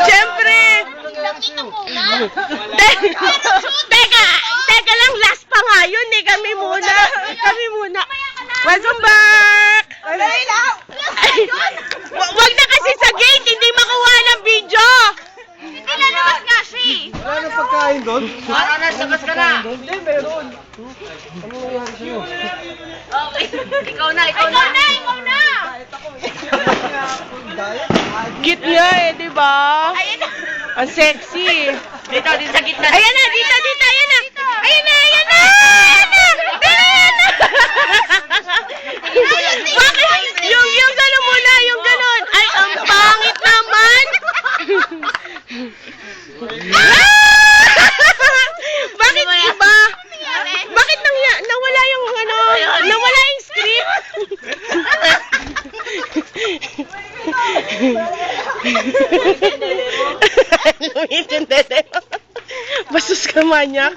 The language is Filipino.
Siyempre! Teka lang, last pa nga yun eh. Kami muna. Welcome back! Wag na kasi sa gate, hindi makuha ng video! Hindi lalabas nga siya. Wala nang pagkain doon? Sabas ka na. Hindi, meron. Ano nangyari sa'yo? Okay. Ikaw na. Cute nga eh, di ba? Ang sexy. Dito sa gitna. Ayan na, dito, ayan na. Bakit? Yung gano'n muna, yung gano'n. Ay, ang pangit naman. Bakit iba? Bakit nawala yung ano? Nawala yung script? Bastos ka, manyak.